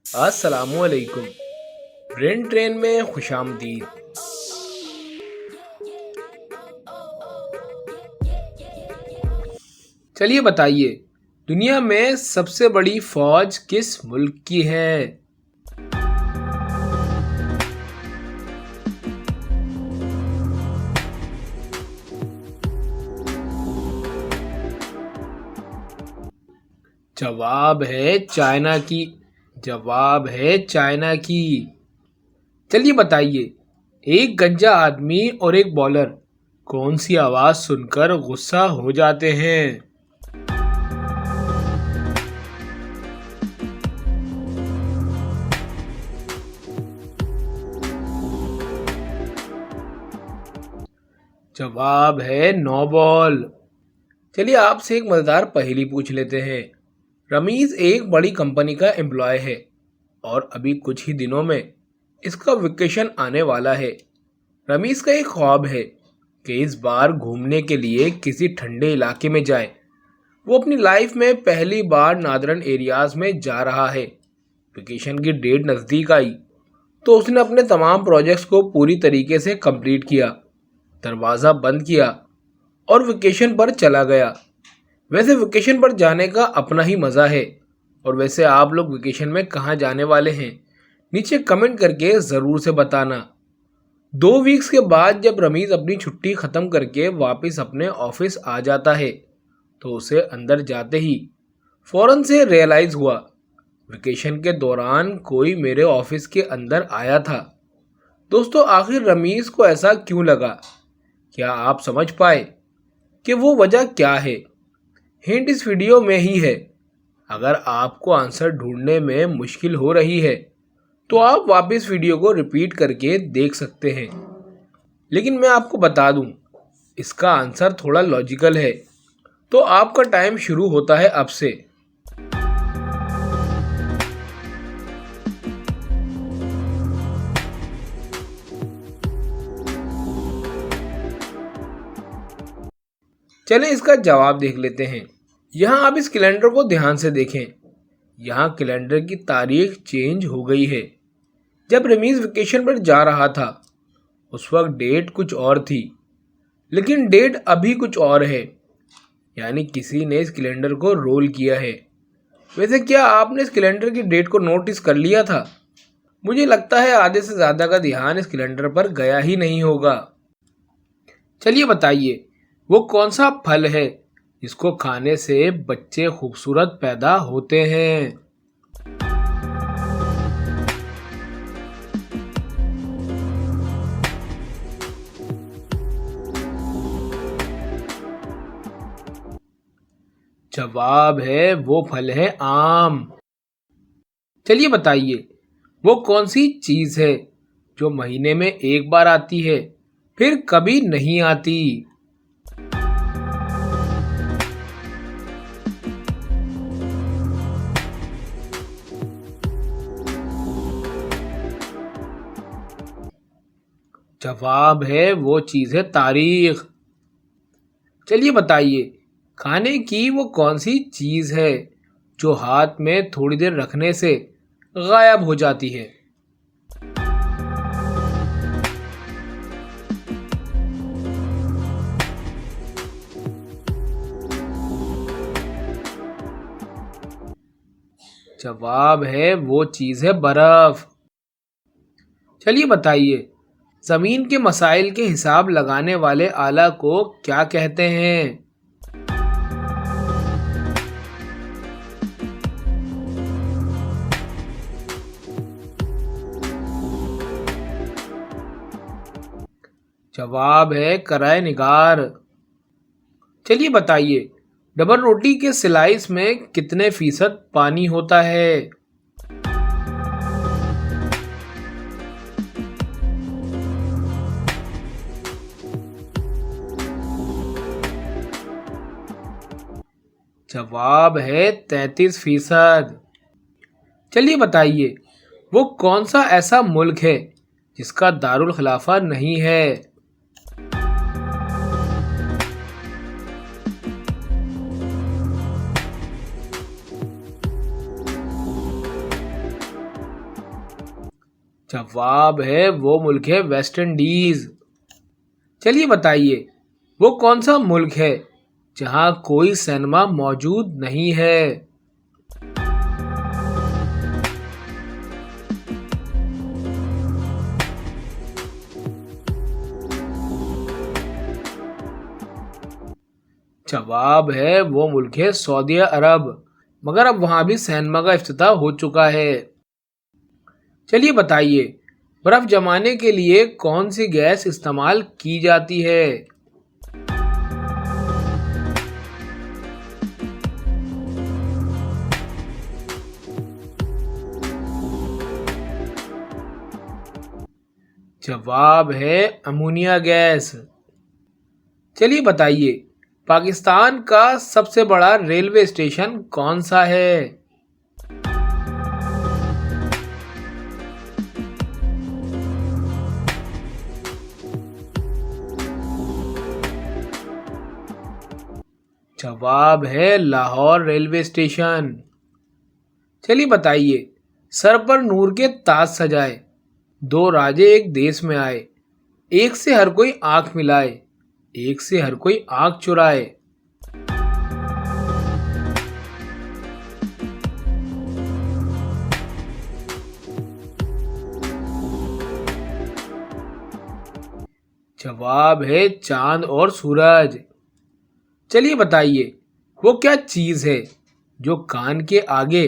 अस्सलामुअलैकुम। Brain train में खुशामदीद। चलिए बताइए, दुनिया में सबसे बड़ी फौज किस मुल्क की है? जवाब है चाइना की। जवाब है चाइना की। चलिए बताइए, एक गंजा आदमी और एक बॉलर कौन सी आवाज सुनकर गुस्सा हो जाते हैं? जवाब है नो बॉल। चलिए आपसे एक मजेदार पहेली पूछ लेते हैं। रमीज एक बड़ी कंपनी का एम्प्लॉय है और अभी कुछ ही दिनों में इसका वेकेशन आने वाला है। रमीज का एक ख्वाब है कि इस बार घूमने के लिए किसी ठंडे इलाके में जाए। वो अपनी लाइफ में पहली बार नादरन एरियाज में जा रहा है। वेकेशन की डेट नज़दीक आई तो उसने अपने तमाम प्रोजेक्ट्स को पूरी तरीके से कंप्लीट किया, दरवाज़ा बंद किया और वेकेशन पर चला गया। वैसे वेकेशन पर जाने का अपना ही मज़ा है। और वैसे आप लोग वेकेशन में कहाँ जाने वाले हैं, नीचे कमेंट करके ज़रूर से बताना। 2 वीक्स के बाद जब रमीज़ अपनी छुट्टी ख़त्म करके वापस अपने ऑफिस आ जाता है तो उसे अंदर जाते ही फ़ौरन से रियलाइज़ हुआ, वेकेशन के दौरान कोई मेरे ऑफिस के अंदर आया था। दोस्तों, आखिर रमीज़ को ऐसा क्यों लगा? क्या आप समझ पाए कि वो वजह क्या है? हिंट इस वीडियो में ही है। अगर आपको आंसर ढूंढने में मुश्किल हो रही है तो आप वापस वीडियो को रिपीट करके देख सकते हैं। लेकिन मैं आपको बता दूं, इसका आंसर थोड़ा लॉजिकल है। तो आपका टाइम शुरू होता है अब से। चलें इसका जवाब देख लेते हैं। यहाँ आप इस कैलेंडर को ध्यान से देखें। यहाँ कैलेंडर की तारीख चेंज हो गई है। जब रमीज़ वेकेशन पर जा रहा था उस वक्त डेट कुछ और थी, लेकिन डेट अभी कुछ और है। यानी किसी ने इस कैलेंडर को रोल किया है। वैसे क्या आपने इस कैलेंडर की डेट को नोटिस कर लिया था? मुझे लगता है आधे से ज़्यादा का ध्यान इस कैलेंडर पर गया ही नहीं होगा। चलिए बताइए, वो कौन सा फल है जिसको खाने से बच्चे खूबसूरत पैदा होते हैं? जवाब है वो फल है आम। चलिए बताइए, वो कौन सी चीज है जो महीने में एक बार आती है फिर कभी नहीं आती? जवाब है वो चीज है तारीख। चलिए बताइए, खाने की वो कौन सी चीज है जो हाथ में थोड़ी देर रखने से गायब हो जाती है? जवाब है वो चीज़ है बर्फ। चलिए बताइए, ज़मीन के मसाइल के हिसाब लगाने वाले आला को क्या कहते हैं? जवाब है कराए निगार। चलिए बताइए, डबल रोटी के स्लाइस में कितने फीसद पानी होता है? जवाब है 33%। चलिए बताइए, वो कौन सा ऐसा मुल्क है जिसका दारुल खिलाफा नहीं है? जवाब है वो मुल्क है वेस्ट इंडीज। चलिए बताइए वो कौन सा मुल्क है जहां कोई सिनेमा मौजूद नहीं है। जवाब है वो मुल्क है सऊदी अरब, मगर अब वहां भी सिनेमा का इफ्तिताह हो चुका है। चलिए बताइए बर्फ जमाने के लिए कौन सी गैस इस्तेमाल की जाती है। जवाब है अमोनिया गैस। चलिए बताइए पाकिस्तान का सबसे बड़ा रेलवे स्टेशन कौन सा है। जवाब है लाहौर रेलवे स्टेशन। चलिए बताइए सर पर नूर के ताज सजाए, दो राजे एक देश में आए, एक से हर कोई आंख मिलाए, एक से हर कोई आंख चुराए। जवाब है चांद और सूरज। चलिए बताइए वो क्या चीज है जो कान के आगे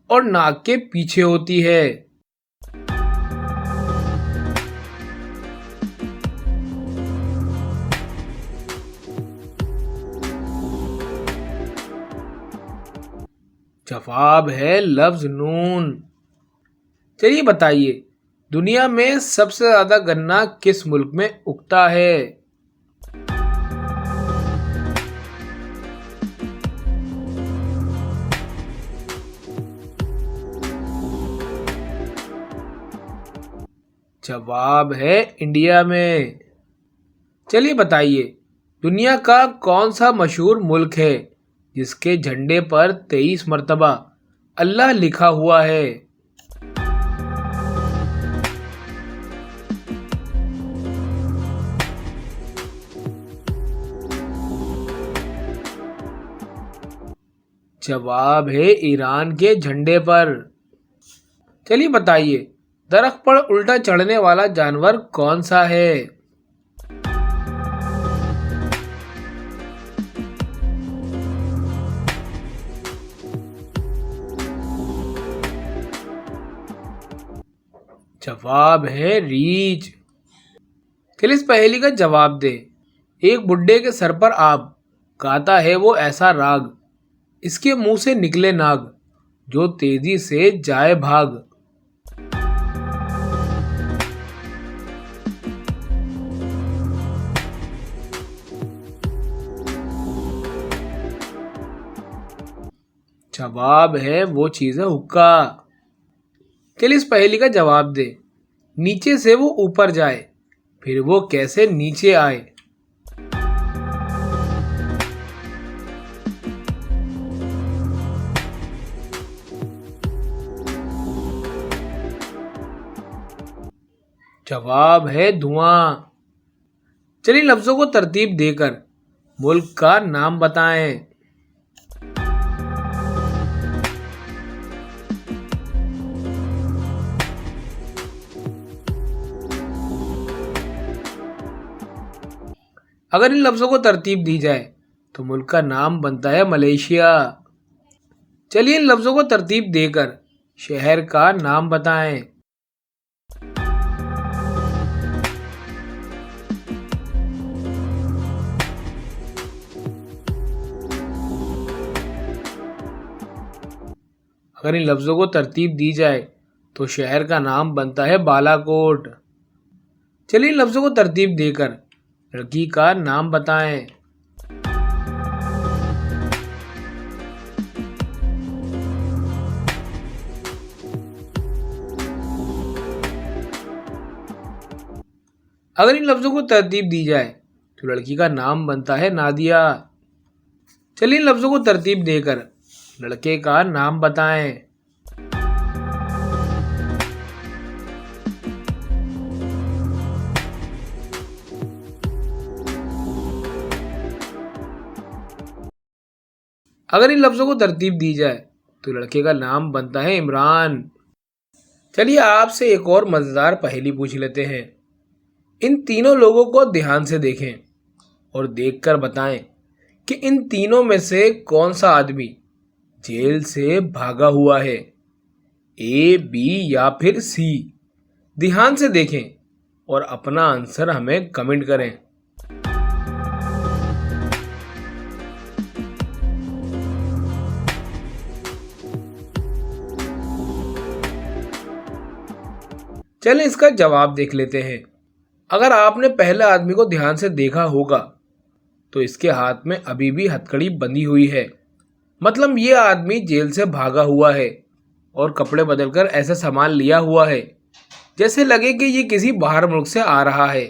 और नाक के पीछे होती है। जवाब है लफ्ज नून। चलिए बताइए दुनिया में सबसे ज्यादा गन्ना किस मुल्क में उगता है। जवाब है इंडिया में। चलिए बताइए दुनिया का कौन सा मशहूर मुल्क है जिसके झंडे पर 23 मर्तबा अल्लाह लिखा हुआ है। जवाब है ईरान के झंडे पर। चलिए बताइए दरख्त पर उल्टा चढ़ने वाला जानवर कौन सा है। जवाब है रीछ। चलिए इस पहेली का जवाब दे। एक बुड्ढे के सर पर आग, गाता है वो ऐसा राग, इसके मुंह से निकले नाग, जो तेजी से जाए भाग। जवाब है वो चीज है हुक्का। चलिए इस पहेली का जवाब दे। नीचे से वो ऊपर जाए, फिर वो कैसे नीचे आए। जवाब है धुआं। चलिए लफ्जों को तरतीब देकर मुल्क का नाम बताएं। अगर इन लफ्जों को तरतीब दी जाए तो मुल्क का नाम बनता है मलेशिया। चलिए इन लफ्जों को तरतीब देकर शहर का नाम बताएं। अगर इन लफ्जों को तरतीब दी जाए तो शहर का नाम बनता है बालाकोट। चलिए इन लफ्जों को तरतीब देकर लड़की का नाम बताएं। अगर इन लफ्जों को तरतीब दी जाए तो लड़की का नाम बनता है नादिया। चलिए इन लफ्जों को तरतीब देकर लड़के का नाम बताएं। अगर इन लफ्ज़ों को तरतीब दी जाए तो लड़के का नाम बनता है इमरान। चलिए आपसे एक और मज़ेदार पहेली पूछ लेते हैं। इन तीनों लोगों को ध्यान से देखें और देखकर बताएं कि इन तीनों में से कौन सा आदमी जेल से भागा हुआ है, ए, बी या फिर सी। ध्यान से देखें और अपना आंसर हमें कमेंट करें। चलें इसका जवाब देख लेते हैं। अगर आपने पहले आदमी को ध्यान से देखा होगा तो इसके हाथ में अभी भी हथकड़ी बंधी हुई है। मतलब ये आदमी जेल से भागा हुआ है और कपड़े बदलकर ऐसा सामान लिया हुआ है जैसे लगे कि ये किसी बाहर मुल्क से आ रहा है।